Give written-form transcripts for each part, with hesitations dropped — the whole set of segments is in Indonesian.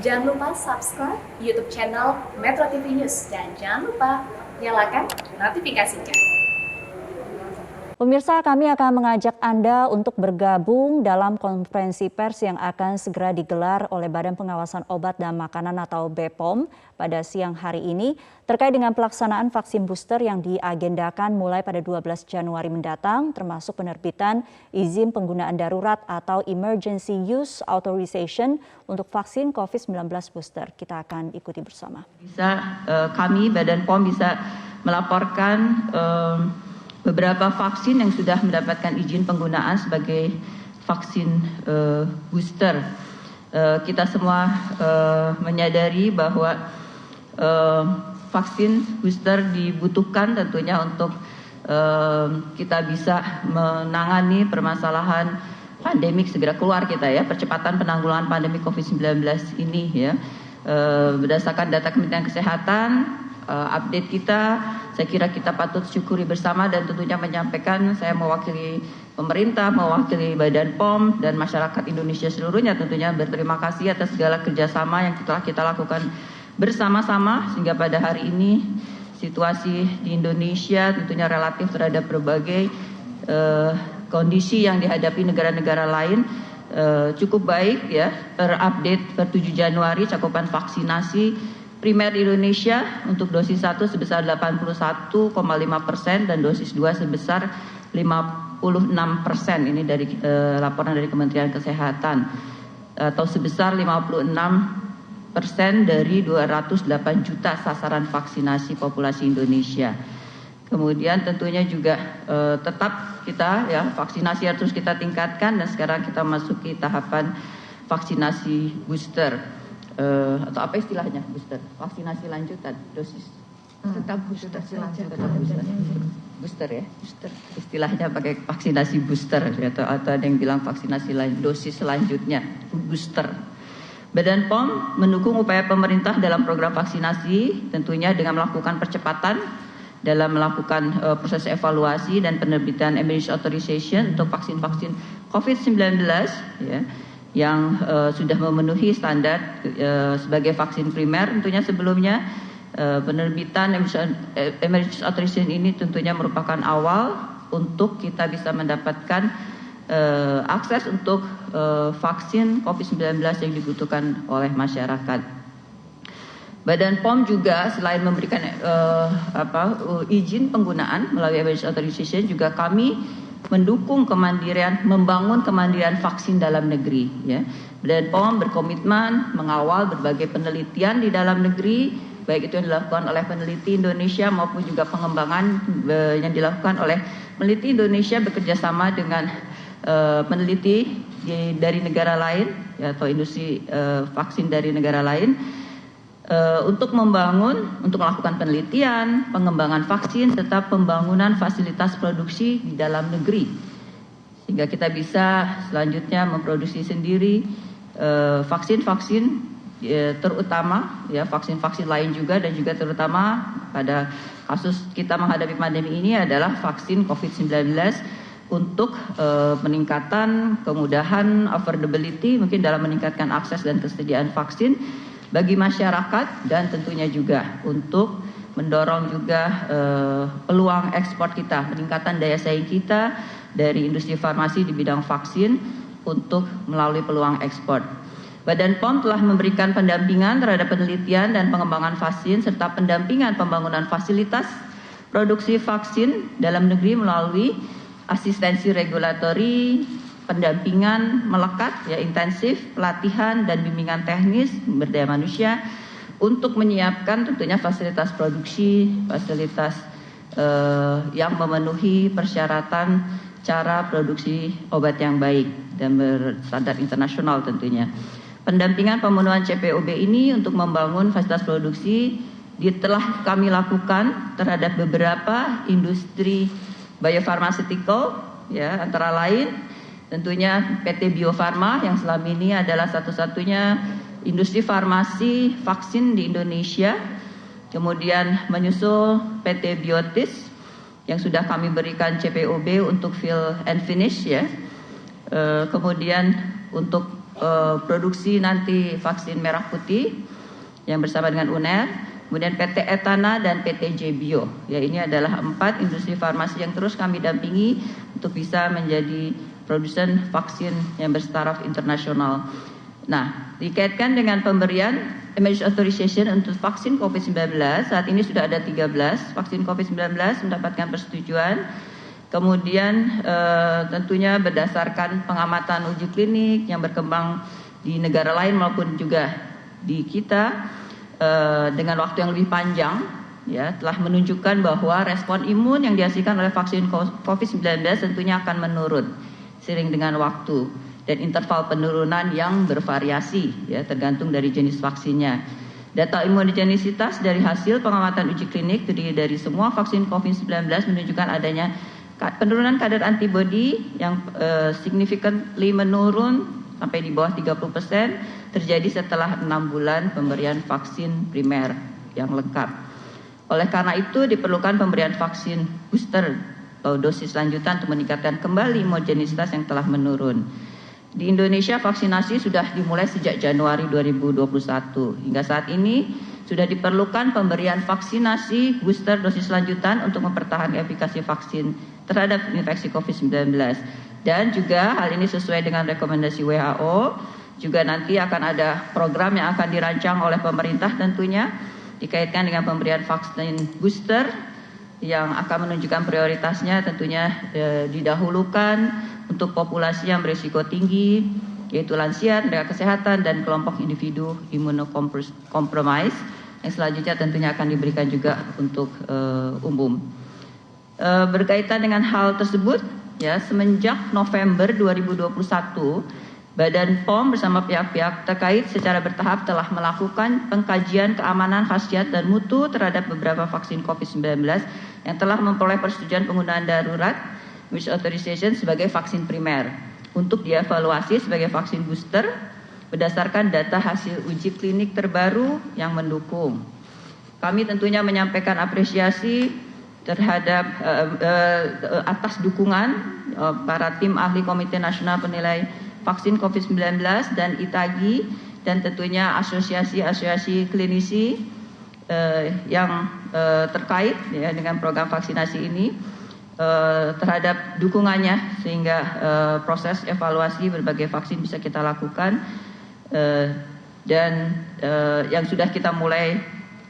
Jangan lupa subscribe YouTube channel Metro TV News dan jangan lupa nyalakan notifikasinya. Pemirsa, kami akan mengajak Anda untuk bergabung dalam konferensi pers yang akan segera digelar oleh Badan Pengawasan Obat dan Makanan atau BPOM pada siang hari ini terkait dengan pelaksanaan vaksin booster yang diagendakan mulai pada 12 Januari mendatang, termasuk penerbitan izin penggunaan darurat atau Emergency Use Authorization untuk vaksin COVID-19 booster. Kita akan ikuti bersama. Kami Badan POM bisa melaporkan beberapa vaksin yang sudah mendapatkan izin penggunaan sebagai vaksin booster. Kita semua menyadari bahwa vaksin booster dibutuhkan tentunya untuk kita bisa menangani permasalahan pandemik segera keluar kita ya, percepatan penanggulangan pandemi COVID-19 ini ya. Berdasarkan data Kementerian Kesehatan, update kita, saya kira kita patut syukuri bersama dan tentunya menyampaikan, saya mewakili pemerintah, mewakili Badan POM dan masyarakat Indonesia seluruhnya tentunya berterima kasih atas segala kerjasama yang telah kita lakukan bersama-sama sehingga pada hari ini situasi di Indonesia tentunya relatif terhadap berbagai kondisi yang dihadapi negara-negara lain cukup baik ya, terupdate per 7 Januari cakupan vaksinasi primer di Indonesia untuk dosis 1 sebesar 81,5% dan dosis 2 sebesar 56%. Ini dari laporan dari Kementerian Kesehatan, atau sebesar 56% dari 208 juta sasaran vaksinasi populasi Indonesia. Kemudian tentunya juga tetap kita ya vaksinasi harus kita tingkatkan dan sekarang kita masuki tahapan vaksinasi booster. Atau apa istilahnya booster, vaksinasi lanjutan, dosis tetap booster, booster ya, booster istilahnya pakai vaksinasi booster atau ada yang bilang vaksinasi dosis selanjutnya booster. Badan POM mendukung upaya pemerintah dalam program vaksinasi tentunya dengan melakukan percepatan dalam melakukan proses evaluasi dan penerbitan emergency authorization untuk vaksin-vaksin COVID-19 ya, yang sudah memenuhi standar sebagai vaksin primer. Tentunya sebelumnya penerbitan emergency authorization ini tentunya merupakan awal untuk kita bisa mendapatkan akses untuk vaksin COVID-19 yang dibutuhkan oleh masyarakat. Badan POM juga selain memberikan izin penggunaan melalui emergency authorization, juga kami mendukung kemandirian, membangun kemandirian vaksin dalam negeri. Ya. Badan POM berkomitmen mengawal berbagai penelitian di dalam negeri, baik itu yang dilakukan oleh peneliti Indonesia maupun juga pengembangan yang dilakukan oleh peneliti Indonesia bekerjasama dengan peneliti dari negara lain ya, atau industri vaksin dari negara lain untuk melakukan penelitian, pengembangan vaksin, serta pembangunan fasilitas produksi di dalam negeri. Sehingga kita bisa selanjutnya memproduksi sendiri vaksin-vaksin terutama, ya vaksin-vaksin lain juga dan juga terutama pada kasus kita menghadapi pandemi ini adalah vaksin COVID-19 untuk peningkatan kemudahan affordability, mungkin dalam meningkatkan akses dan kesediaan vaksin bagi masyarakat dan tentunya juga untuk mendorong juga peluang ekspor kita, peningkatan daya saing kita dari industri farmasi di bidang vaksin untuk melalui peluang ekspor. Badan POM telah memberikan pendampingan terhadap penelitian dan pengembangan vaksin serta pendampingan pembangunan fasilitas produksi vaksin dalam negeri melalui asistensi regulatori, pendampingan melekat ya intensif, pelatihan dan bimbingan teknis sumber daya manusia untuk menyiapkan tentunya fasilitas produksi, fasilitas yang memenuhi persyaratan cara produksi obat yang baik dan berstandar internasional tentunya. Pendampingan pemenuhan CPOB ini untuk membangun fasilitas produksi telah kami lakukan terhadap beberapa industri biofarmaceutical ya, antara lain tentunya PT Bio Farma yang selama ini adalah satu-satunya industri farmasi vaksin di Indonesia. Kemudian menyusul PT Biotis yang sudah kami berikan CPOB untuk fill and finish ya. Kemudian untuk produksi nanti vaksin merah putih yang bersama dengan UNER, kemudian PT Etana dan PT J-Bio. Ya, ini adalah 4 industri farmasi yang terus kami dampingi untuk bisa menjadi produsen vaksin yang bertaraf internasional. Nah, dikaitkan dengan pemberian emergency authorization untuk vaksin COVID-19, saat ini sudah ada 13 vaksin COVID-19 mendapatkan persetujuan. Kemudian tentunya berdasarkan pengamatan uji klinik yang berkembang di negara lain maupun juga di kita dengan waktu yang lebih panjang, ya, telah menunjukkan bahwa respon imun yang dihasilkan oleh vaksin COVID-19 tentunya akan menurun seiring dengan waktu dan interval penurunan yang bervariasi, ya, tergantung dari jenis vaksinnya. Data imunogenisitas dari hasil pengamatan uji klinik terdiri dari semua vaksin COVID-19 menunjukkan adanya penurunan kadar antibodi yang significantly menurun sampai di bawah 30% terjadi setelah 6 bulan pemberian vaksin primer yang lengkap. Oleh karena itu diperlukan pemberian vaksin booster atau dosis lanjutan untuk meningkatkan kembali imunogenisitas yang telah menurun. Di Indonesia vaksinasi sudah dimulai sejak Januari 2021. Hingga saat ini sudah diperlukan pemberian vaksinasi booster dosis lanjutan untuk mempertahankan efikasi vaksin terhadap infeksi COVID-19. Dan juga hal ini sesuai dengan rekomendasi WHO, juga nanti akan ada program yang akan dirancang oleh pemerintah tentunya dikaitkan dengan pemberian vaksin booster yang akan menunjukkan prioritasnya tentunya didahulukan untuk populasi yang berisiko tinggi, yaitu lansia, tenaga kesehatan, dan kelompok individu imunokompromis yang selanjutnya tentunya akan diberikan juga untuk umum. Berkaitan dengan hal tersebut, ya, semenjak November 2021, Badan POM bersama pihak-pihak terkait secara bertahap telah melakukan pengkajian keamanan, khasiat, dan mutu terhadap beberapa vaksin COVID-19 yang telah memperoleh persetujuan penggunaan darurat emergency authorization sebagai vaksin primer untuk dievaluasi sebagai vaksin booster berdasarkan data hasil uji klinik terbaru yang mendukung. Kami tentunya menyampaikan apresiasi terhadap atas dukungan para tim ahli Komite Nasional Penilai Vaksin COVID-19 dan ITAGI dan tentunya asosiasi-asosiasi klinisi yang terkait, ya, dengan program vaksinasi ini terhadap dukungannya sehingga proses evaluasi berbagai vaksin bisa kita lakukan dan yang sudah kita mulai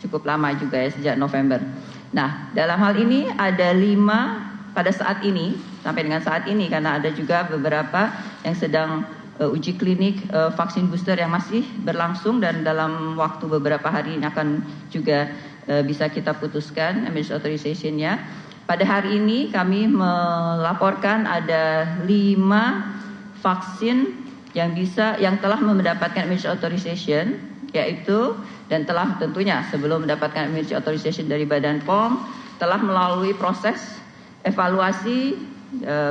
cukup lama juga, ya, sejak November. Nah, dalam hal ini ada 5 pada saat ini, sampai dengan saat ini, karena ada juga beberapa yang sedang uji klinik vaksin booster yang masih berlangsung dan dalam waktu beberapa hari ini akan juga bisa kita putuskan emergency authorization-nya. Pada hari ini kami melaporkan ada 5 vaksin yang telah mendapatkan emergency authorization, yaitu dan telah tentunya sebelum mendapatkan emergency authorization dari Badan POM telah melalui proses evaluasi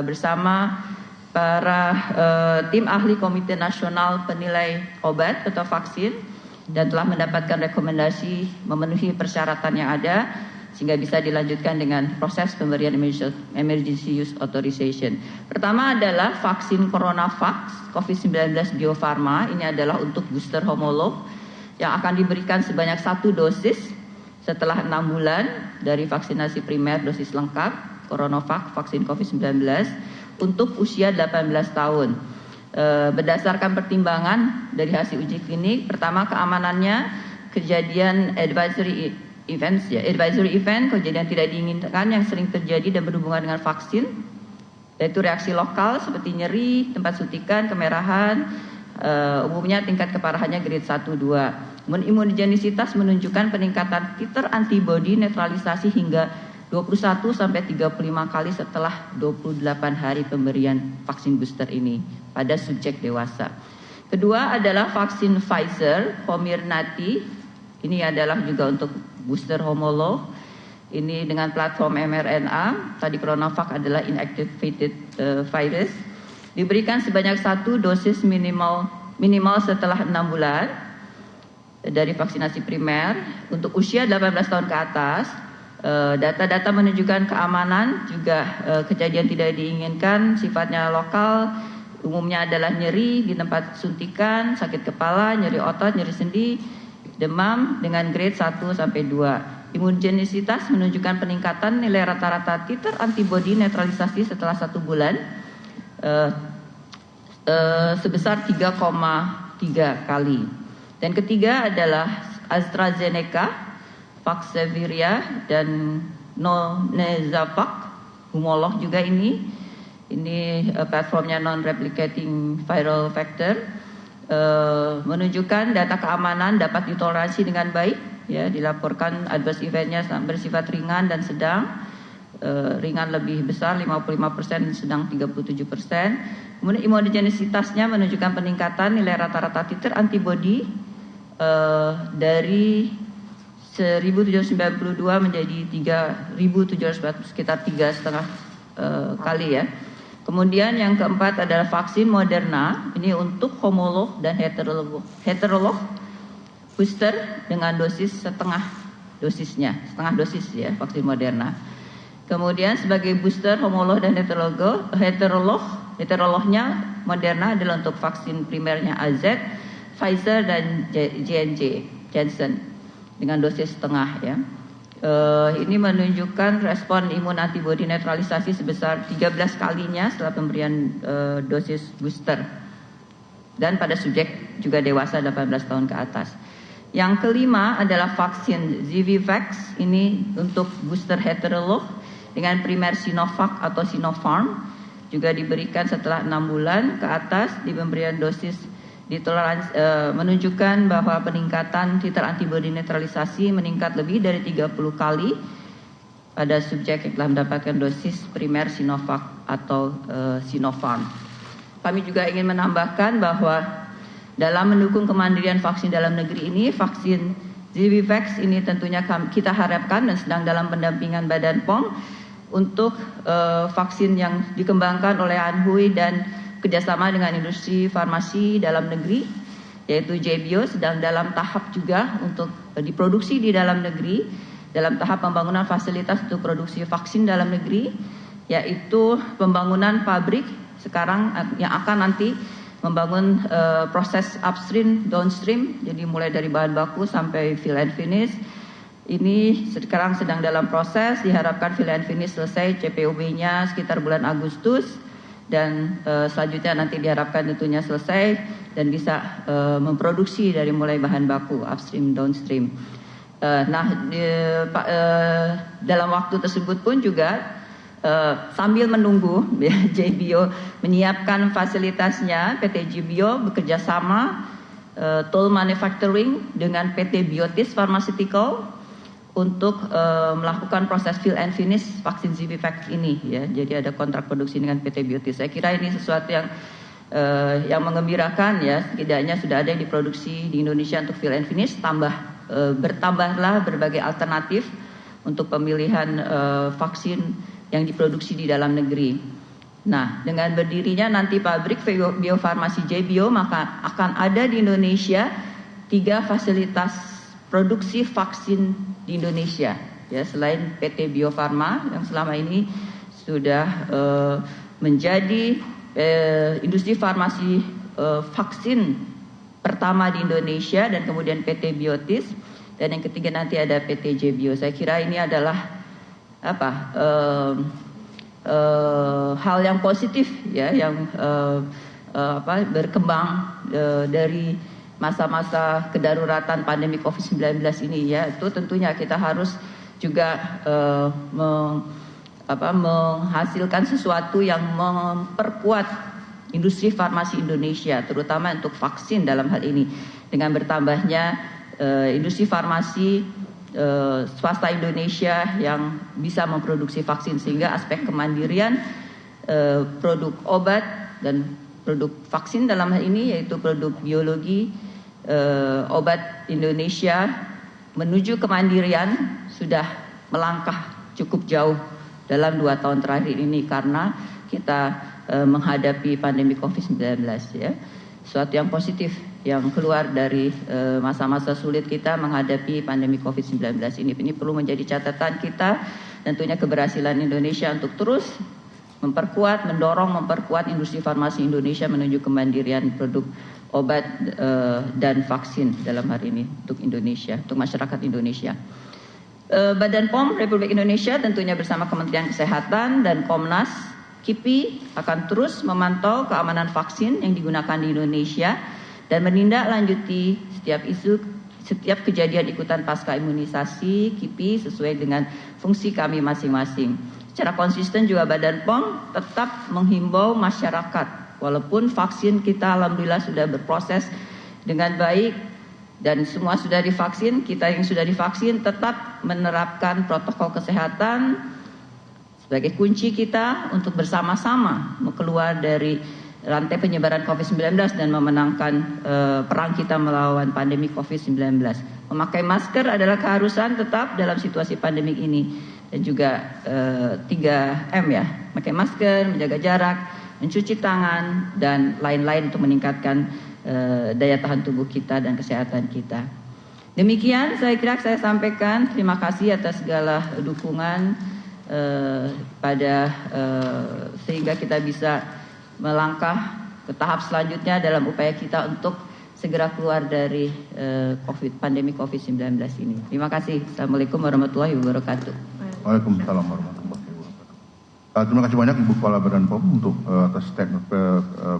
bersama para tim ahli Komite Nasional Penilai Obat atau Vaksin dan telah mendapatkan rekomendasi memenuhi persyaratan yang ada sehingga bisa dilanjutkan dengan proses pemberian emergency use authorization. Pertama adalah vaksin CoronaVax COVID-19 Bio Farma. Ini adalah untuk booster homolog yang akan diberikan sebanyak 1 dosis setelah 6 bulan dari vaksinasi primer dosis lengkap CoronaVax vaksin COVID-19 untuk usia 18 tahun. Berdasarkan pertimbangan dari hasil uji klinik, pertama keamanannya, kejadian advisory event, kejadian tidak diinginkan yang sering terjadi dan berhubungan dengan vaksin, yaitu reaksi lokal seperti nyeri, tempat suntikan, kemerahan, umumnya tingkat keparahannya grade 1-2. Imunogenisitas menunjukkan peningkatan titer antibodi netralisasi hingga 21 sampai 35 kali setelah 28 hari pemberian vaksin booster ini pada subjek dewasa. Kedua adalah vaksin Pfizer Comirnaty. Ini adalah juga untuk booster homolog. Ini dengan platform mRNA. Tadi CoronaVax adalah inactivated virus. Diberikan sebanyak 1 dosis minimal setelah 6 bulan dari vaksinasi primer untuk usia 18 tahun ke atas. Data-data menunjukkan keamanan juga kejadian tidak diinginkan sifatnya lokal Umumnya adalah nyeri di tempat suntikan, sakit kepala, nyeri otot, nyeri sendi, demam dengan grade 1 sampai 2. Imunogenisitas menunjukkan peningkatan nilai rata-rata titer antibodi netralisasi setelah 1 bulan sebesar 3,3 kali. Dan ketiga adalah AstraZeneca, Vaxzevria dan Nonezavac, homolog juga ini. Ini platformnya non-replicating viral vector, menunjukkan data keamanan dapat ditoleransi dengan baik, ya, dilaporkan adverse eventnya bersifat ringan dan sedang, ringan lebih besar 55%, sedang 37%. Kemudian imunogenisitasnya menunjukkan peningkatan nilai rata-rata titer antibodi dari 1792 menjadi 3700, sekitar 3,5 kali ya. Kemudian yang keempat adalah vaksin Moderna, ini untuk homolog dan heterolog booster dengan dosis setengah dosis ya, vaksin Moderna. Kemudian sebagai booster homolog dan heterolognya Moderna adalah untuk vaksin primernya AZ, Pfizer dan Janssen dengan dosis setengah ya. Ini menunjukkan respon imun antibodi netralisasi sebesar 13 kalinya setelah pemberian dosis booster. Dan pada subjek juga dewasa 18 tahun ke atas. Yang kelima adalah vaksin Zivivax, ini untuk booster heterolog dengan primer Sinovac atau Sinopharm, juga diberikan setelah 6 bulan ke atas di pemberian dosis menunjukkan bahwa peningkatan titer antibodi netralisasi meningkat lebih dari 30 kali pada subjek yang telah mendapatkan dosis primer Sinovac atau Sinopharm. Kami juga ingin menambahkan bahwa dalam mendukung kemandirian vaksin dalam negeri ini, vaksin Zivivax ini tentunya kita harapkan dan sedang dalam pendampingan Badan POM untuk vaksin yang dikembangkan oleh Anhui dan kerjasama dengan industri farmasi dalam negeri, yaitu JBio sedang dalam tahap juga untuk diproduksi di dalam negeri, dalam tahap pembangunan fasilitas untuk produksi vaksin dalam negeri, yaitu pembangunan pabrik sekarang yang akan nanti membangun proses upstream, downstream, jadi mulai dari bahan baku sampai fill and finish. Ini sekarang sedang dalam proses, diharapkan fill and finish selesai CPOB-nya sekitar bulan Agustus. Dan selanjutnya nanti diharapkan tentunya selesai dan bisa memproduksi dari mulai bahan baku upstream downstream. Dalam waktu tersebut pun juga sambil menunggu JBio menyiapkan fasilitasnya, PT JBio bekerja sama toll manufacturing dengan PT Biotis Pharmaceutical untuk melakukan proses fill and finish vaksin Zivivax ini ya. Jadi ada kontrak produksi dengan PT Biotis. Saya kira ini sesuatu yang mengembirakan ya. Setidaknya sudah ada yang diproduksi di Indonesia untuk fill and finish, bertambahlah berbagai alternatif untuk pemilihan vaksin yang diproduksi di dalam negeri. Nah, dengan berdirinya nanti pabrik biofarmasi JBio, maka akan ada di Indonesia 3 fasilitas produksi vaksin di Indonesia ya, selain PT Bio Farma yang selama ini sudah menjadi industri farmasi vaksin pertama di Indonesia, dan kemudian PT Biotis, dan yang ketiga nanti ada PT JBio. Saya kira ini adalah hal yang positif ya, yang berkembang dari masa-masa kedaruratan pandemi COVID-19 ini ya. Itu tentunya kita harus juga menghasilkan sesuatu yang memperkuat industri farmasi Indonesia, terutama untuk vaksin dalam hal ini, dengan bertambahnya industri farmasi swasta Indonesia yang bisa memproduksi vaksin, sehingga aspek kemandirian produk obat dan produk vaksin dalam hal ini, yaitu produk biologi obat Indonesia menuju kemandirian sudah melangkah cukup jauh dalam 2 tahun terakhir ini, karena kita menghadapi pandemi COVID-19 ya. Suatu yang positif yang keluar dari masa-masa sulit kita menghadapi pandemi COVID-19 ini perlu menjadi catatan kita. Tentunya keberhasilan Indonesia untuk terus memperkuat industri farmasi Indonesia menuju kemandirian produk obat dan vaksin dalam hari ini untuk Indonesia, untuk masyarakat Indonesia. Badan POM Republik Indonesia tentunya bersama Kementerian Kesehatan dan Komnas KIPI akan terus memantau keamanan vaksin yang digunakan di Indonesia dan menindaklanjuti setiap kejadian ikutan pasca imunisasi KIPI sesuai dengan fungsi kami masing-masing. Secara konsisten juga Badan POM tetap menghimbau masyarakat, walaupun vaksin kita alhamdulillah sudah berproses dengan baik dan semua sudah divaksin, kita yang sudah divaksin tetap menerapkan protokol kesehatan sebagai kunci kita untuk bersama-sama keluar dari rantai penyebaran COVID-19 dan memenangkan perang kita melawan pandemi COVID-19. Memakai masker adalah keharusan tetap dalam situasi pandemik ini. Dan juga 3M ya, memakai masker, menjaga jarak, mencuci tangan, dan lain-lain untuk meningkatkan daya tahan tubuh kita dan kesehatan kita. Demikian saya kira saya sampaikan. Terima kasih atas segala dukungan sehingga kita bisa melangkah ke tahap selanjutnya dalam upaya kita untuk segera keluar dari pandemi COVID-19 ini. Terima kasih. Assalamualaikum warahmatullahi wabarakatuh. Waalaikumsalam warahmatullahi wabarakatuh. Terima kasih banyak Ibu Kepala Badan POM untuk atas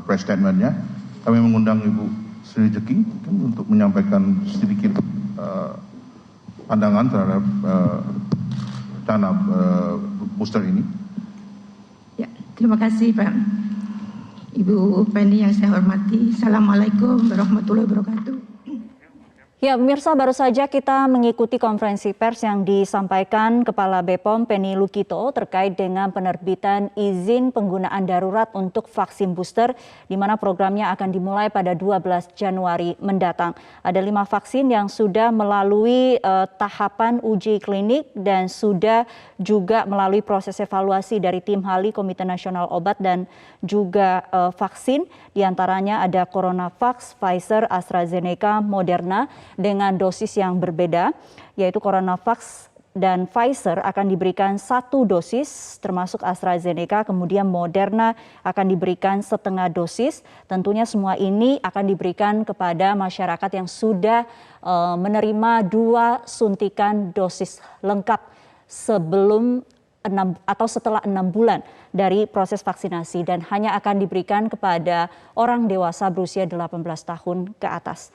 press statement-nya. Kami mengundang Ibu Sri Jeking untuk menyampaikan sedikit pandangan terhadap rencana booster ini. Ya, terima kasih Pak. Ibu Penny yang saya hormati. Assalamualaikum warahmatullahi wabarakatuh. Ya, pemirsa, baru saja kita mengikuti konferensi pers yang disampaikan Kepala BPOM Penny Lukito terkait dengan penerbitan izin penggunaan darurat untuk vaksin booster, di mana programnya akan dimulai pada 12 Januari mendatang. Ada 5 vaksin yang sudah melalui tahapan uji klinik dan sudah juga melalui proses evaluasi dari tim ahli Komite Nasional Obat dan juga vaksin. Di antaranya ada CoronaVax, Pfizer, AstraZeneca, Moderna, dengan dosis yang berbeda, yaitu CoronaVax dan Pfizer akan diberikan 1 dosis, termasuk AstraZeneca, kemudian Moderna akan diberikan setengah dosis. Tentunya semua ini akan diberikan kepada masyarakat yang sudah menerima 2 suntikan dosis lengkap sebelum setelah 6 bulan dari proses vaksinasi, dan hanya akan diberikan kepada orang dewasa berusia 18 tahun ke atas.